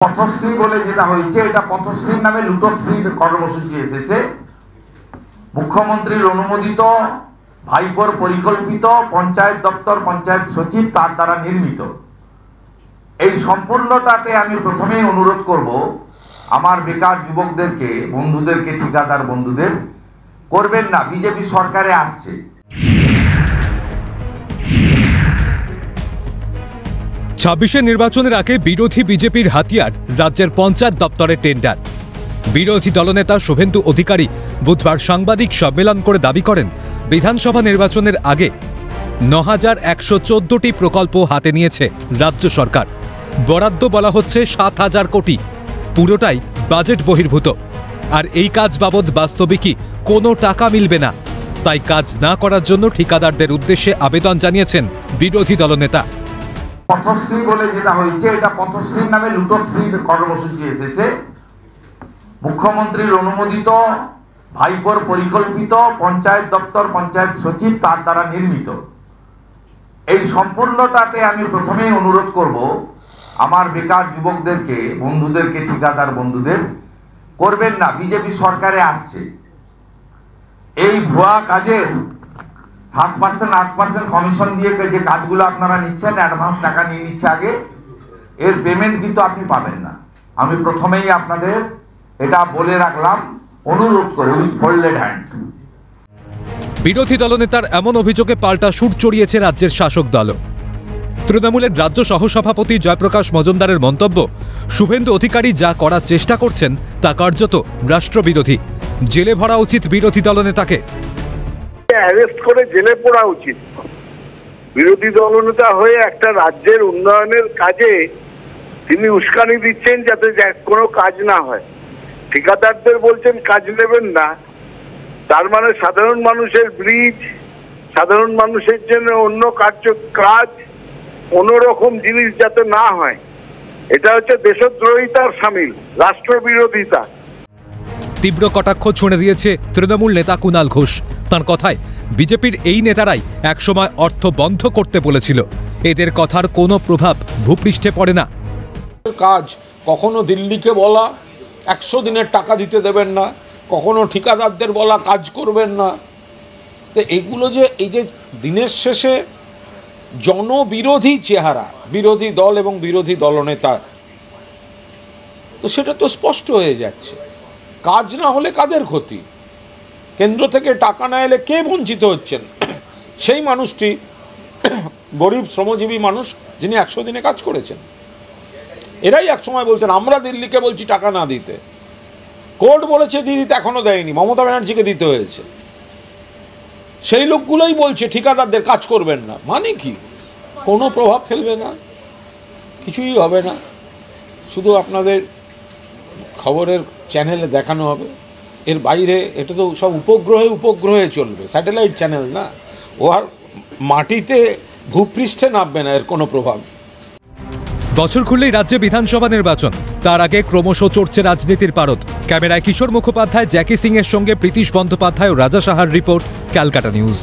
পথশ্রী বলে যেটা হয়েছে, এটা পথশ্রীর নামে লুটোশ্রীর কর্মসূচি এসেছে। মুখ্যমন্ত্রীর অনুমোদিত, ভাইপোর পরিকল্পিত, পঞ্চায়েত দপ্তর, পঞ্চায়েত সচিব তার দ্বারা নির্মিত। এই সম্পূর্ণটাতে আমি প্রথমেই অনুরোধ করব আমার বেকার যুবকদেরকে, বন্ধুদেরকে, ঠিকাদার বন্ধুদের, করবেন না। বিজেপি সরকারে আসছে। ২৬ নির্বাচনের আগে বিরোধী বিজেপির হাতিয়ার রাজ্যের পঞ্চায়েত দপ্তরের টেন্ডার। বিরোধী দলনেতা শুভেন্দু অধিকারী বুধবার সাংবাদিক সম্মেলন করে দাবি করেন, বিধানসভা নির্বাচনের আগে ৯,১১৪টি প্রকল্প হাতে নিয়েছে রাজ্য সরকার। বরাদ্দ বলা হচ্ছে ৭,০০০ কোটি, পুরোটাই বাজেট বহির্ভূত। আর এই কাজ বাবদ বাস্তবিকই কোনো টাকা মিলবে না। তাই কাজ না করার জন্য ঠিকাদারদের উদ্দেশ্যে আবেদন জানিয়েছেন বিরোধী দলনেতা। পথশ্রী বলে যেটা হয়েছে, এটা পথশ্রীর নামে লুটোশ্রীর কর্মসূচি এসেছে। মুখ্যমন্ত্রীর অনুমোদিত, ভাইপোর পরিকল্পিত, পঞ্চায়েত দপ্তর, পঞ্চায়েত সচিব তার দ্বারা নির্মিত। এই সম্পূর্ণটাতে আমি প্রথমেই অনুরোধ করব আমার বেকার যুবকদেরকে, বন্ধুদেরকে, ঠিকাদার বন্ধুদের, করবেন না। বিজেপি সরকারে আসছে। এই ভুয়া কাজের 7%, 8% কমিশন দিয়ে যে কাজগুলো আপনারা নিচ্ছেন, অ্যাডভান্স টাকা নিয়ে নিচ্ছে আগে, এর পেমেন্ট কিন্তু আপনি পাবেন না। আমি প্রথমেই আপনাদের এটা বলে রাখলাম, অনুরোধ করে, উইথ ফোল্ডেড হ্যান্ড। বিরোধী দলনেতার এমন অভিযোগে পাল্টা সুর চড়িয়েছে রাজ্যের শাসক দল। তৃণমূলের রাজ্য সহসভাপতি জয়প্রকাশ মজুমদারের মন্তব্য, শুভেন্দু অধিকারী যা করার চেষ্টা করছেন তা কার্যত রাষ্ট্রবিরোধী। জেলে ভরা উচিত বিরোধী দলনেতাকে। অ্যারেস্ট করে জেলে পড়া উচিত। বিরোধী দলনেতা হয়ে একটা রাজ্যের উন্নয়নের কাজে তিনি উস্কানি দিচ্ছেন যাতে কোনো কাজ না হয়। ঠিকাদারদের বলছেন কাজ নেবেন না, তার মানে সাধারণ মানুষের ব্রিজ, সাধারণ মানুষের জন্য অন্য কাজ, কোনো রকম জিনিস যাতে না হয়, এটা হচ্ছে দেশদ্রোহিতার শামিল, রাষ্ট্রবিরোধিতা। তীব্র কটাক্ষ ছুঁড়ে দিয়েছে তৃণমূল নেতা কুণাল ঘোষ। তার কথায়, বিজেপির এই নেতারাই একসময় অর্থ বন্ধ করতে বলেছিল। এদের কথার কোনো প্রভাব ভূপৃষ্ঠে পড়ে না। কাজ কখনো দিল্লিকে বলা 100 দিনের টাকা দিতে দেবেন না, কখনো ঠিকাদারদের বলা কাজ করবেন না। তো এগুলো যে এই যে দিনের শেষে জনবিরোধী চেহারা বিরোধী দল এবং বিরোধী দলনেতার, তো সেটা তো স্পষ্ট হয়ে যাচ্ছে। কাজ না হলে কাদের ক্ষতি? কেন্দ্র থেকে টাকা না এলে কে বঞ্চিত হচ্ছেন? সেই মানুষটি গরিব শ্রমজীবী মানুষ, যিনি 100 দিনে কাজ করেছেন। এরাই একসময় বলতেন আমরা দিল্লিকে বলছি টাকা না দিতে, কোর্ট বলেছে দিয়ে দিতে, এখনো দেয়নি, মমতা ব্যানার্জিকে দিতে হয়েছে। সেই লোকগুলোই বলছে ঠিকাদারদের কাজ করবেন না। মানে কি? কোনো প্রভাব ফেলবে না, কিছুই হবে না। শুধু আপনাদের খবরের চ্যানেলে দেখানো হবে, এর বাইরে এটা তো সব উপগ্রহে চলবে, স্যাটেলাইট চ্যানেল না। ও আর মাটিতে ভূপৃষ্ঠে নামবে না এর কোনো প্রভাব। বছর খুললেই রাজ্যে বিধানসভা নির্বাচন, তার আগে ক্রমশ চড়ছে রাজনীতির পারদ। ক্যামেরায় কিশোর মুখোপাধ্যায়, জ্যাকি সিং এর সঙ্গে প্রীতিশ বন্দ্যোপাধ্যায় ও রাজা সাহার রিপোর্ট, ক্যালকাটা নিউজ।